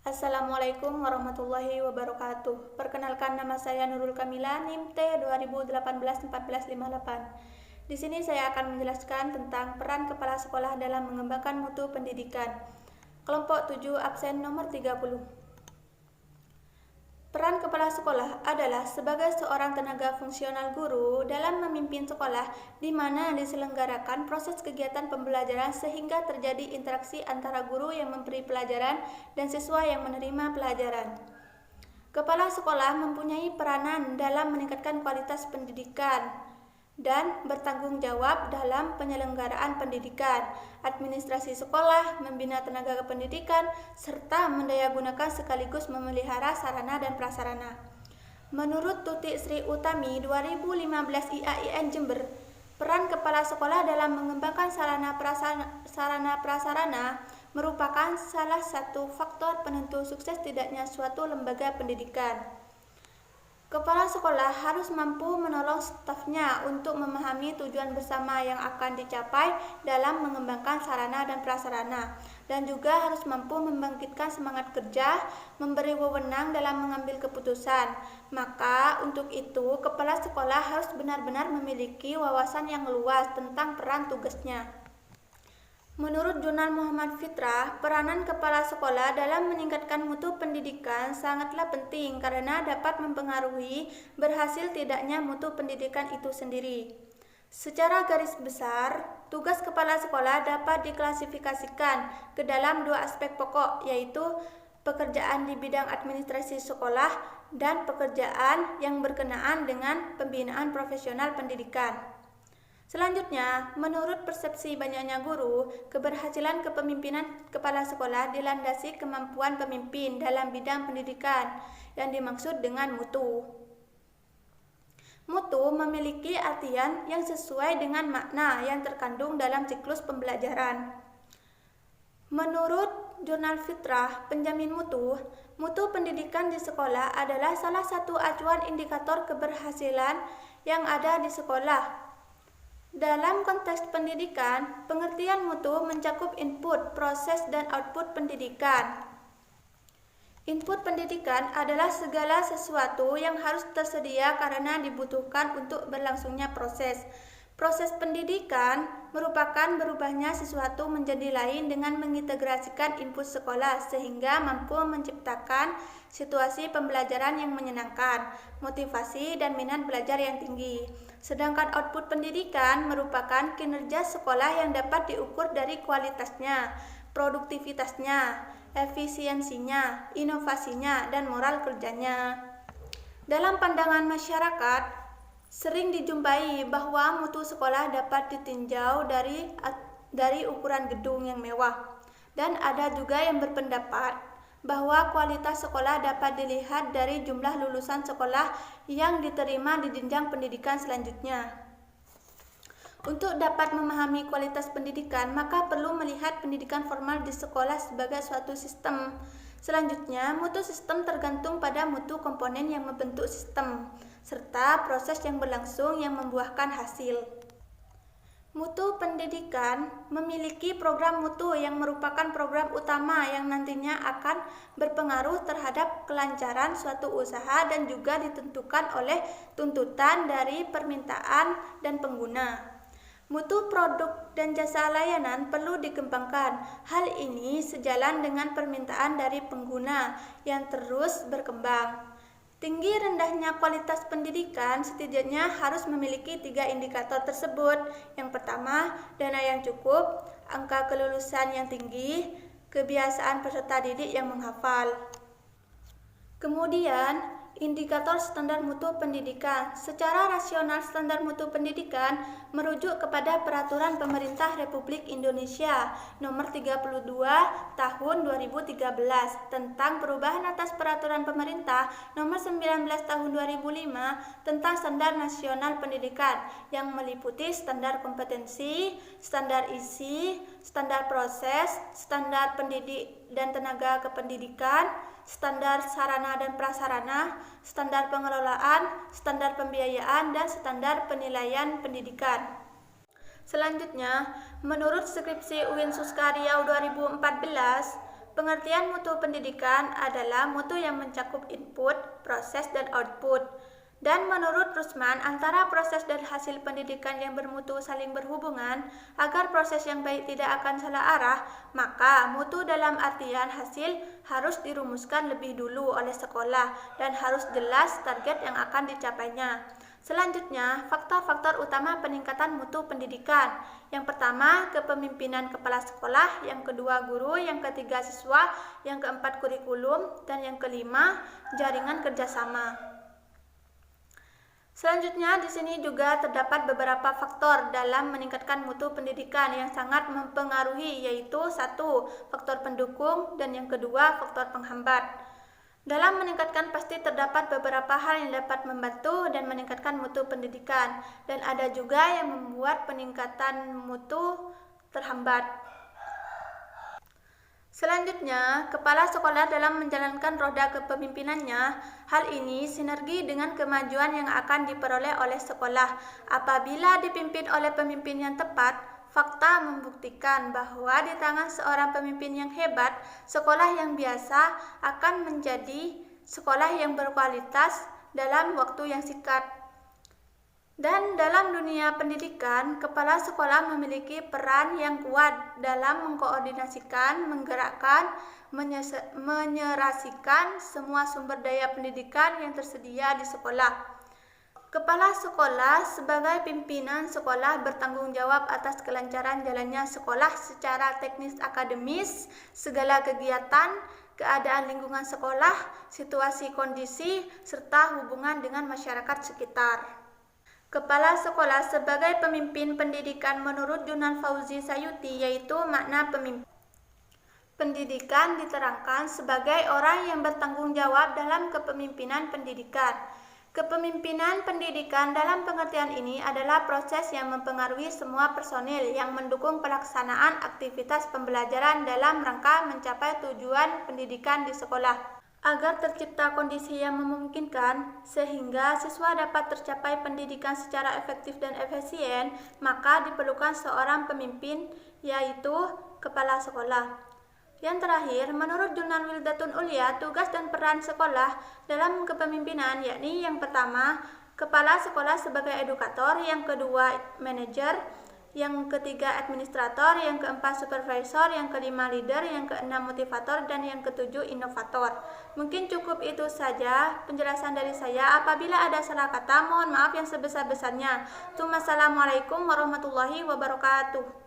Assalamualaikum warahmatullahi wabarakatuh. Perkenalkan, nama saya Nurul Kamila, NIM T 2018-1458. Di sini saya akan menjelaskan tentang peran kepala sekolah dalam mengembangkan mutu pendidikan. Kelompok 7 absen nomor 30. Peran kepala sekolah adalah sebagai seorang tenaga fungsional guru dalam memimpin sekolah di mana diselenggarakan proses kegiatan pembelajaran sehingga terjadi interaksi antara guru yang memberi pelajaran dan siswa yang menerima pelajaran. Kepala sekolah mempunyai peranan dalam meningkatkan kualitas pendidikan dan bertanggung jawab dalam penyelenggaraan pendidikan, administrasi sekolah, membina tenaga kependidikan, serta mendayagunakan sekaligus memelihara sarana dan prasarana. Menurut Tutik Sri Utami 2015 IAIN Jember, peran kepala sekolah dalam mengembangkan sarana prasarana merupakan salah satu faktor penentu sukses tidaknya suatu lembaga pendidikan. Kepala sekolah harus mampu menolong stafnya untuk memahami tujuan bersama yang akan dicapai dalam mengembangkan sarana dan prasarana, dan juga harus mampu membangkitkan semangat kerja, memberi wewenang dalam mengambil keputusan. Maka untuk itu, kepala sekolah harus benar-benar memiliki wawasan yang luas tentang peran tugasnya. Menurut Jurnal Muhammad Fitrah, peranan kepala sekolah dalam meningkatkan mutu pendidikan sangatlah penting karena dapat mempengaruhi berhasil tidaknya mutu pendidikan itu sendiri. Secara garis besar, tugas kepala sekolah dapat diklasifikasikan ke dalam dua aspek pokok, yaitu pekerjaan di bidang administrasi sekolah dan pekerjaan yang berkenaan dengan pembinaan profesional pendidikan. Selanjutnya, menurut persepsi banyaknya guru, keberhasilan kepemimpinan kepala sekolah dilandasi kemampuan pemimpin dalam bidang pendidikan yang dimaksud dengan mutu. Mutu memiliki artian yang sesuai dengan makna yang terkandung dalam siklus pembelajaran. Menurut Jurnal Fitrah Penjamin Mutu, mutu pendidikan di sekolah adalah salah satu acuan indikator keberhasilan yang ada di sekolah. Dalam konteks pendidikan, pengertian mutu mencakup input, proses, dan output pendidikan. Input pendidikan adalah segala sesuatu yang harus tersedia karena dibutuhkan untuk berlangsungnya proses. Proses pendidikan merupakan berubahnya sesuatu menjadi lain dengan mengintegrasikan input sekolah sehingga mampu menciptakan situasi pembelajaran yang menyenangkan, motivasi dan minat belajar yang tinggi. Sedangkan output pendidikan merupakan kinerja sekolah yang dapat diukur dari kualitasnya, produktivitasnya, efisiensinya, inovasinya, dan moral kerjanya. Dalam pandangan masyarakat, sering dijumpai bahwa mutu sekolah dapat ditinjau dari ukuran gedung yang mewah, dan ada juga yang berpendapat bahwa kualitas sekolah dapat dilihat dari jumlah lulusan sekolah yang diterima di jenjang pendidikan selanjutnya. Untuk dapat memahami kualitas pendidikan, maka perlu melihat pendidikan formal di sekolah sebagai suatu sistem. Selanjutnya, mutu sistem tergantung pada mutu komponen yang membentuk sistem, serta proses yang berlangsung yang membuahkan hasil. Mutu pendidikan memiliki program mutu yang merupakan program utama yang nantinya akan berpengaruh terhadap kelancaran suatu usaha dan juga ditentukan oleh tuntutan dari permintaan dan pengguna. Mutu produk dan jasa layanan perlu dikembangkan. Hal ini sejalan dengan permintaan dari pengguna yang terus berkembang. Tinggi rendahnya kualitas pendidikan setidaknya harus memiliki 3 indikator tersebut. Yang pertama, dana yang cukup, angka kelulusan yang tinggi, kebiasaan peserta didik yang menghafal. Kemudian, indikator standar mutu pendidikan. Secara rasional, standar mutu pendidikan merujuk kepada Peraturan Pemerintah Republik Indonesia Nomor 32 Tahun 2013 tentang perubahan atas Peraturan Pemerintah Nomor 19 Tahun 2005 tentang Standar Nasional Pendidikan yang meliputi standar kompetensi, standar isi, standar proses, standar pendidik dan tenaga kependidikan, standar sarana dan prasarana, standar pengelolaan, standar pembiayaan, dan standar penilaian pendidikan. Selanjutnya, menurut skripsi UIN Suska Riau 2014, Pengertian mutu pendidikan adalah mutu yang mencakup input, proses, dan output. Dan menurut Rusman, antara proses dan hasil pendidikan yang bermutu saling berhubungan. Agar proses yang baik tidak akan salah arah, maka mutu dalam artian hasil harus dirumuskan lebih dulu oleh sekolah dan harus jelas target yang akan dicapainya. Selanjutnya, faktor-faktor utama peningkatan mutu pendidikan. Yang pertama, kepemimpinan kepala sekolah, yang kedua guru, yang ketiga siswa, yang keempat kurikulum, dan yang kelima jaringan kerjasama. Selanjutnya, di sini juga terdapat beberapa faktor dalam meningkatkan mutu pendidikan yang sangat mempengaruhi, yaitu 1. Faktor pendukung, dan yang kedua faktor penghambat. Dalam meningkatkan pasti terdapat beberapa hal yang dapat membantu dan meningkatkan mutu pendidikan, dan ada juga yang membuat peningkatan mutu terhambat. Selanjutnya, kepala sekolah dalam menjalankan roda kepemimpinannya, hal ini sinergi dengan kemajuan yang akan diperoleh oleh sekolah. Apabila dipimpin oleh pemimpin yang tepat, fakta membuktikan bahwa di tangan seorang pemimpin yang hebat, sekolah yang biasa akan menjadi sekolah yang berkualitas dalam waktu yang singkat. Dan dalam dunia pendidikan, kepala sekolah memiliki peran yang kuat dalam mengkoordinasikan, menggerakkan, menyerasikan semua sumber daya pendidikan yang tersedia di sekolah. Kepala sekolah sebagai pimpinan sekolah bertanggung jawab atas kelancaran jalannya sekolah secara teknis akademis, segala kegiatan, keadaan lingkungan sekolah, situasi kondisi, serta hubungan dengan masyarakat sekitar. Kepala sekolah sebagai pemimpin pendidikan menurut Junan Fauzi Sayuti, yaitu makna pemimpin pendidikan diterangkan sebagai orang yang bertanggung jawab dalam kepemimpinan pendidikan. Kepemimpinan pendidikan dalam pengertian ini adalah proses yang mempengaruhi semua personil yang mendukung pelaksanaan aktivitas pembelajaran dalam rangka mencapai tujuan pendidikan di sekolah. Agar tercipta kondisi yang memungkinkan sehingga siswa dapat tercapai pendidikan secara efektif dan efisien, maka diperlukan seorang pemimpin, yaitu kepala sekolah. Yang terakhir, menurut Junan Wildatun Ulia, tugas dan peran sekolah dalam kepemimpinan, yakni yang pertama, kepala sekolah sebagai edukator, yang kedua, manajer, yang ketiga, administrator, yang keempat, supervisor, yang kelima, leader, yang keenam, motivator, dan yang ketujuh, inovator. Mungkin cukup itu saja penjelasan dari saya. Apabila ada salah kata, mohon maaf yang sebesar-besarnya. Assalamualaikum warahmatullahi wabarakatuh.